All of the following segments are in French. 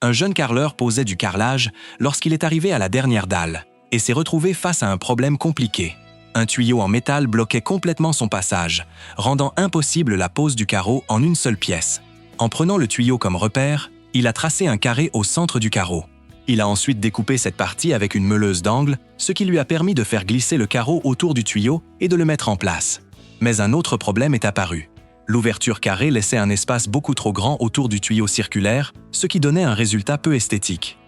Un jeune carreleur posait du carrelage lorsqu'il est arrivé à la dernière dalle et s'est retrouvé face à un problème compliqué. Un tuyau en métal bloquait complètement son passage, rendant impossible la pose du carreau en une seule pièce. En prenant le tuyau comme repère, il a tracé un carré au centre du carreau. Il a ensuite découpé cette partie avec une meuleuse d'angle, ce qui lui a permis de faire glisser le carreau autour du tuyau et de le mettre en place. Mais un autre problème est apparu. L'ouverture carrée laissait un espace beaucoup trop grand autour du tuyau circulaire, ce qui donnait un résultat peu esthétique.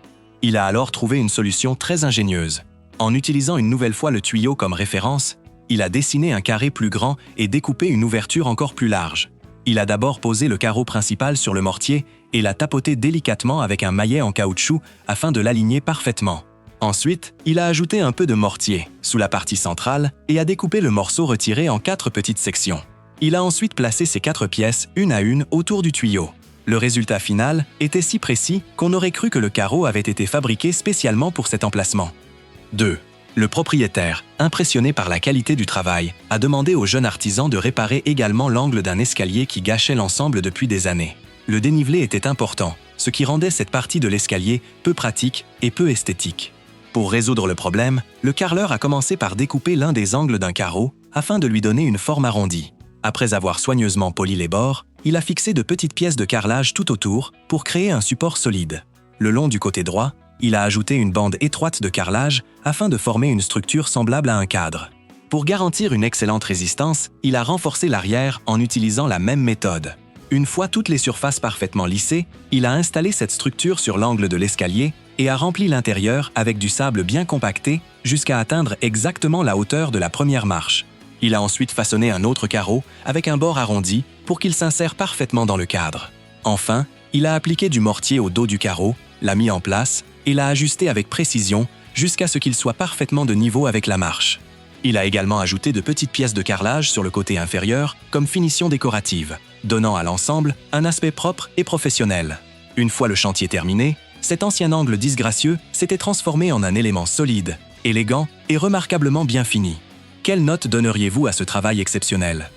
Il a alors trouvé une solution très ingénieuse. En utilisant une nouvelle fois le tuyau comme référence, il a dessiné un carré plus grand et découpé une ouverture encore plus large. Il a d'abord posé le carreau principal sur le mortier et l'a tapoté délicatement avec un maillet en caoutchouc afin de l'aligner parfaitement. Ensuite, il a ajouté un peu de mortier sous la partie centrale et a découpé le morceau retiré en 4 petites sections. Il a ensuite placé ces 4 pièces une à une autour du tuyau. Le résultat final était si précis qu'on aurait cru que le carreau avait été fabriqué spécialement pour cet emplacement. 2. Le propriétaire, impressionné par la qualité du travail, a demandé au jeune artisan de réparer également l'angle d'un escalier qui gâchait l'ensemble depuis des années. Le dénivelé était important, ce qui rendait cette partie de l'escalier peu pratique et peu esthétique. Pour résoudre le problème, le carreleur a commencé par découper l'un des angles d'un carreau afin de lui donner une forme arrondie. Après avoir soigneusement poli les bords, il a fixé de petites pièces de carrelage tout autour pour créer un support solide. Le long du côté droit, il a ajouté une bande étroite de carrelage afin de former une structure semblable à un cadre. Pour garantir une excellente résistance, il a renforcé l'arrière en utilisant la même méthode. Une fois toutes les surfaces parfaitement lissées, il a installé cette structure sur l'angle de l'escalier et a rempli l'intérieur avec du sable bien compacté jusqu'à atteindre exactement la hauteur de la première marche. Il a ensuite façonné un autre carreau avec un bord arrondi pour qu'il s'insère parfaitement dans le cadre. Enfin, il a appliqué du mortier au dos du carreau, l'a mis en place et l'a ajusté avec précision jusqu'à ce qu'il soit parfaitement de niveau avec la marche. Il a également ajouté de petites pièces de carrelage sur le côté inférieur comme finition décorative, donnant à l'ensemble un aspect propre et professionnel. Une fois le chantier terminé, cet ancien angle disgracieux s'était transformé en un élément solide, élégant et remarquablement bien fini. Quelle note donneriez-vous à ce travail exceptionnel ?